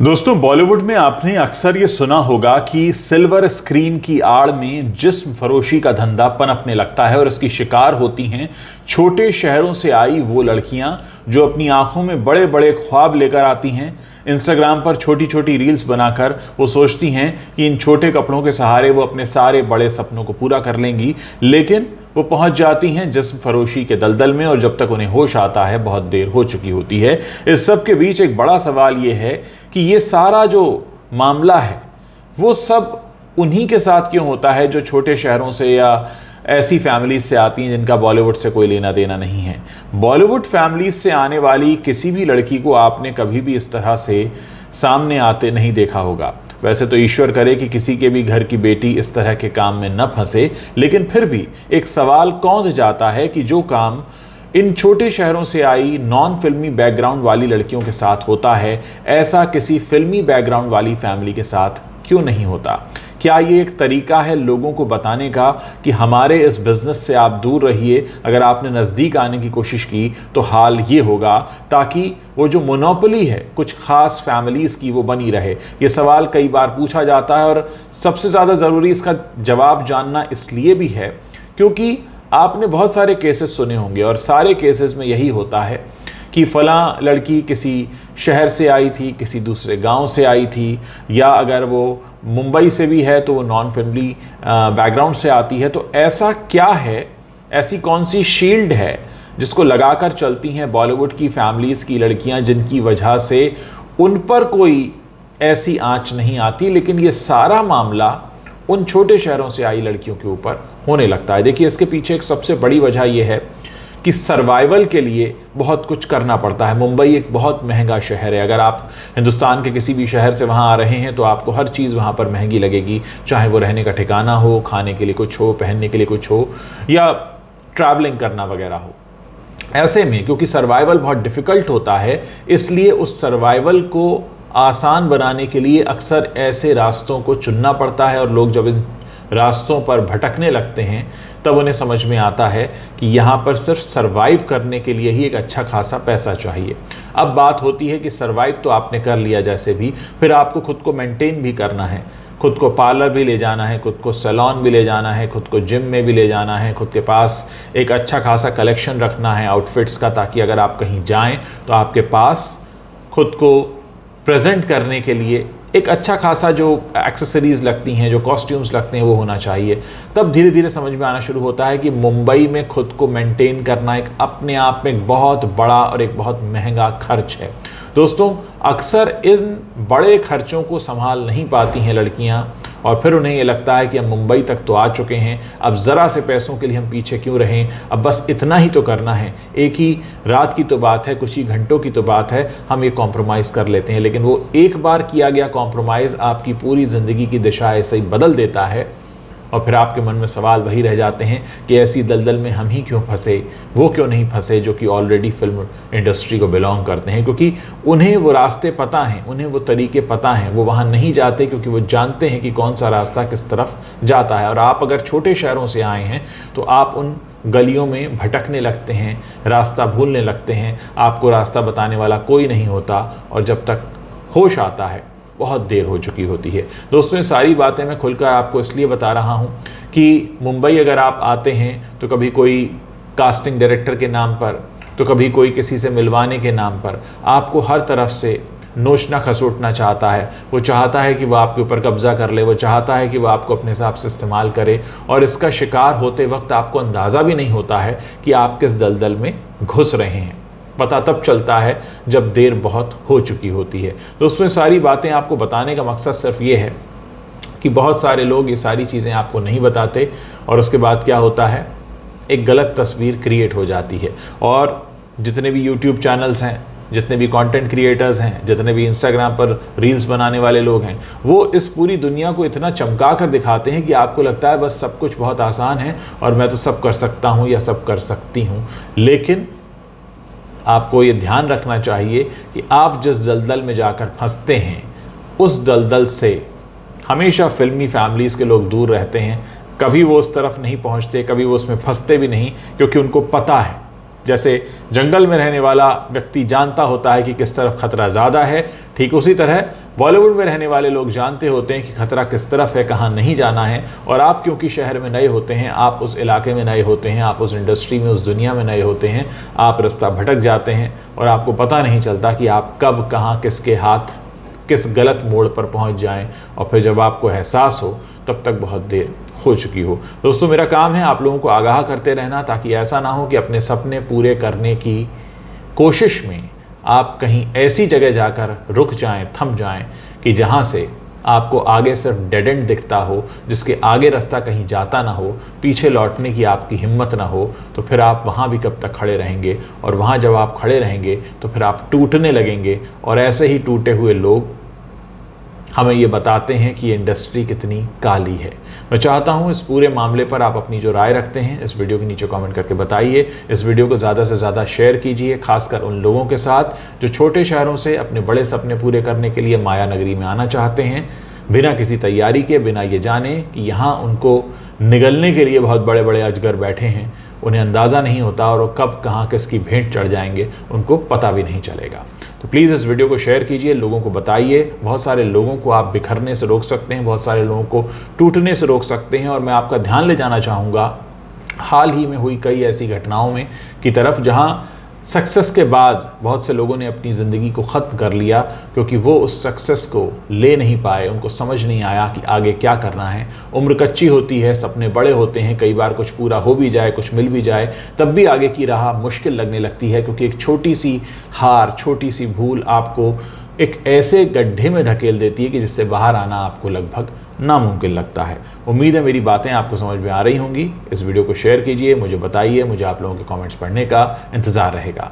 दोस्तों, बॉलीवुड में आपने अक्सर ये सुना होगा कि सिल्वर स्क्रीन की आड़ में जिस्म फरोशी का धंधा पनपने लगता है और इसकी शिकार होती हैं छोटे शहरों से आई वो लड़कियां जो अपनी आंखों में बड़े बड़े ख्वाब लेकर आती हैं। इंस्टाग्राम पर छोटी छोटी रील्स बनाकर वो सोचती हैं कि इन छोटे कपड़ों के सहारे वो अपने सारे बड़े सपनों को पूरा कर लेंगी, लेकिन वो पहुंच जाती हैं जिस्म फरोशी के दलदल में और जब तक उन्हें होश आता है बहुत देर हो चुकी होती है। इस सब के बीच एक बड़ा सवाल ये है कि ये सारा जो मामला है वो सब उन्हीं के साथ क्यों होता है जो छोटे शहरों से या ऐसी फैमिलीज से आती हैं जिनका बॉलीवुड से कोई लेना देना नहीं है। बॉलीवुड फैमिलीज से आने वाली किसी भी लड़की को आपने कभी भी इस तरह से सामने आते नहीं देखा होगा। वैसे तो ईश्वर करे कि किसी के भी घर की बेटी इस तरह के काम में न फंसे, लेकिन फिर भी एक सवाल कौंध जाता है कि जो काम इन छोटे शहरों से आई नॉन फिल्मी बैकग्राउंड वाली लड़कियों के साथ होता है, ऐसा किसी फिल्मी बैकग्राउंड वाली फैमिली के साथ क्यों नहीं होता? क्या ये एक तरीका है लोगों को बताने का कि हमारे इस बिजनेस से आप दूर रहिए, अगर आपने नज़दीक आने की कोशिश की तो हाल ये होगा, ताकि वो जो मोनोपोली है कुछ खास फैमिलीज़ की वो बनी रहे? ये सवाल कई बार पूछा जाता है और सबसे ज़्यादा ज़रूरी इसका जवाब जानना इसलिए भी है क्योंकि आपने बहुत सारे केसेस सुने होंगे और सारे केसेस में यही होता है कि फलां लड़की किसी शहर से आई थी, किसी दूसरे गांव से आई थी, या अगर वो मुंबई से भी है तो वो नॉन फैमिली बैकग्राउंड से आती है। तो ऐसा क्या है, ऐसी कौन सी शील्ड है जिसको लगाकर चलती हैं बॉलीवुड की फैमिलीज़ की लड़कियां, जिनकी वजह से उन पर कोई ऐसी आंच नहीं आती, लेकिन ये सारा मामला उन छोटे शहरों से आई लड़कियों के ऊपर होने लगता है? देखिए, इसके पीछे एक सबसे बड़ी वजह यह है कि सर्वाइवल के लिए बहुत कुछ करना पड़ता है। मुंबई एक बहुत महंगा शहर है। अगर आप हिंदुस्तान के किसी भी शहर से वहाँ आ रहे हैं तो आपको हर चीज़ वहाँ पर महंगी लगेगी, चाहे वो रहने का ठिकाना हो, खाने के लिए कुछ हो, पहनने के लिए कुछ हो, या ट्रैवलिंग करना वगैरह हो। ऐसे में क्योंकि सर्वाइवल बहुत डिफ़िकल्ट होता है, इसलिए उस सर्वाइवल को आसान बनाने के लिए अक्सर ऐसे रास्तों को चुनना पड़ता है और लोग जब इन रास्तों पर भटकने लगते हैं तब उन्हें समझ में आता है कि यहाँ पर सिर्फ सरवाइव करने के लिए ही एक अच्छा खासा पैसा चाहिए। अब बात होती है कि सरवाइव तो आपने कर लिया जैसे भी, फिर आपको खुद को मेंटेन भी करना है, खुद को पार्लर भी ले जाना है, खुद को सैलून भी ले जाना है, खुद को जिम में भी ले जाना है, खुद के पास एक अच्छा खासा कलेक्शन रखना है आउटफिट्स का, ताकि अगर आप कहीं जाएँ तो आपके पास खुद को प्रेजेंट करने के लिए एक अच्छा खासा जो एक्सेसरीज़ लगती हैं, जो कॉस्ट्यूम्स लगते हैं, वो होना चाहिए। तब धीरे धीरे समझ में आना शुरू होता है कि मुंबई में खुद को मेंटेन करना एक अपने आप में एक बहुत बड़ा और एक बहुत महंगा खर्च है। दोस्तों, अक्सर इन बड़े खर्चों को संभाल नहीं पाती हैं लड़कियां और फिर उन्हें ये लगता है कि हम मुंबई तक तो आ चुके हैं, अब ज़रा से पैसों के लिए हम पीछे क्यों रहें, अब बस इतना ही तो करना है, एक ही रात की तो बात है, कुछ ही घंटों की तो बात है, हम ये कॉम्प्रोमाइज़ कर लेते हैं। लेकिन वो एक बार किया गया कॉम्प्रोमाइज़ आपकी पूरी ज़िंदगी की दिशा ऐसे ही बदल देता है और फिर आपके मन में सवाल वही रह जाते हैं कि ऐसी दलदल में हम ही क्यों फंसे, वो क्यों नहीं फंसे जो कि ऑलरेडी फिल्म इंडस्ट्री को बिलोंग करते हैं, क्योंकि उन्हें वो रास्ते पता हैं, उन्हें वो तरीके पता हैं, वो वहाँ नहीं जाते क्योंकि वो जानते हैं कि कौन सा रास्ता किस तरफ जाता है। और आप अगर छोटे शहरों से आए हैं तो आप उन गलियों में भटकने लगते हैं, रास्ता भूलने लगते हैं, आपको रास्ता बताने वाला कोई नहीं होता और जब तक होश आता है बहुत देर हो चुकी होती है। दोस्तों, ये सारी बातें मैं खुलकर आपको इसलिए बता रहा हूँ कि मुंबई अगर आप आते हैं तो कभी कोई कास्टिंग डायरेक्टर के नाम पर, तो कभी कोई किसी से मिलवाने के नाम पर आपको हर तरफ से नोचना खसोटना चाहता है। वो चाहता है कि वो आपके ऊपर कब्जा कर ले, वो चाहता है कि वो आपको अपने हिसाब से इस्तेमाल करे और इसका शिकार होते वक्त आपको अंदाज़ा भी नहीं होता है कि आप किस दलदल में घुस रहे हैं। पता तब चलता है जब देर बहुत हो चुकी होती है। दोस्तों, ये सारी बातें आपको बताने का मकसद सिर्फ ये है कि बहुत सारे लोग ये सारी चीज़ें आपको नहीं बताते और उसके बाद क्या होता है, एक गलत तस्वीर क्रिएट हो जाती है। और जितने भी यूट्यूब चैनल्स हैं, जितने भी कंटेंट क्रिएटर्स हैं, जितने भी इंस्टाग्राम पर रील्स बनाने वाले लोग हैं, वो इस पूरी दुनिया को इतना चमका कर दिखाते हैं कि आपको लगता है बस सब कुछ बहुत आसान है और मैं तो सब कर सकता हूँ या सब कर सकती हूँ। लेकिन आपको ये ध्यान रखना चाहिए कि आप जिस दलदल में जाकर फंसते हैं उस दलदल से हमेशा फिल्मी फैमिलीज़ के लोग दूर रहते हैं। कभी वो उस तरफ नहीं पहुंचते, कभी वो उसमें फंसते भी नहीं, क्योंकि उनको पता है जैसे जंगल में रहने वाला व्यक्ति जानता होता है कि किस तरफ खतरा ज़्यादा है, ठीक उसी तरह बॉलीवुड में रहने वाले लोग जानते होते हैं कि खतरा किस तरफ है, कहाँ नहीं जाना है। और आप क्योंकि शहर में नए होते हैं, आप उस इलाके में नए होते हैं, आप उस इंडस्ट्री में, उस दुनिया में नए होते हैं, आप रास्ता भटक जाते हैं और आपको पता नहीं चलता कि आप कब कहाँ किसके हाथ किस गलत मोड़ पर पहुँच जाएँ, और फिर जब आपको एहसास हो तब तक बहुत देर हो चुकी हो। दोस्तों, मेरा काम है आप लोगों को आगाह करते रहना, ताकि ऐसा ना हो कि अपने सपने पूरे करने की कोशिश में आप कहीं ऐसी जगह जाकर रुक जाएं, थम जाएं कि जहां से आपको आगे सिर्फ डेड एंड दिखता हो, जिसके आगे रास्ता कहीं जाता ना हो, पीछे लौटने की आपकी हिम्मत ना हो। तो फिर आप वहाँ भी कब तक खड़े रहेंगे, और वहाँ जब आप खड़े रहेंगे तो फिर आप टूटने लगेंगे। और ऐसे ही टूटे हुए लोग हमें ये बताते हैं कि ये इंडस्ट्री कितनी काली है। मैं चाहता हूँ इस पूरे मामले पर आप अपनी जो राय रखते हैं इस वीडियो के नीचे कमेंट करके बताइए। इस वीडियो को ज़्यादा से ज़्यादा शेयर कीजिए, खासकर उन लोगों के साथ जो छोटे शहरों से अपने बड़े सपने पूरे करने के लिए माया नगरी में आना चाहते हैं, बिना किसी तैयारी के, बिना ये जाने कि यहाँ उनको निगलने के लिए बहुत बड़े बड़े अजगर बैठे हैं। उन्हें अंदाज़ा नहीं होता और वो कब कहाँ किसकी भेंट चढ़ जाएंगे उनको पता भी नहीं चलेगा। तो प्लीज़ इस वीडियो को शेयर कीजिए, लोगों को बताइए। बहुत सारे लोगों को आप बिखरने से रोक सकते हैं, बहुत सारे लोगों को टूटने से रोक सकते हैं। और मैं आपका ध्यान ले जाना चाहूँगा हाल ही में हुई कई ऐसी घटनाओं में की तरफ जहाँ सक्सेस के बाद बहुत से लोगों ने अपनी ज़िंदगी को ख़त्म कर लिया, क्योंकि वो उस सक्सेस को ले नहीं पाए, उनको समझ नहीं आया कि आगे क्या करना है। उम्र कच्ची होती है, सपने बड़े होते हैं, कई बार कुछ पूरा हो भी जाए, कुछ मिल भी जाए, तब भी आगे की राह मुश्किल लगने लगती है, क्योंकि एक छोटी सी हार, छोटी सी भूल आपको एक ऐसे गड्ढे में ढकेल देती है कि जिससे बाहर आना आपको लगभग नामुमकिन लगता है। उम्मीद है मेरी बातें आपको समझ में आ रही होंगी। इस वीडियो को शेयर कीजिए, मुझे बताइए, मुझे आप लोगों के कमेंट्स पढ़ने का इंतज़ार रहेगा।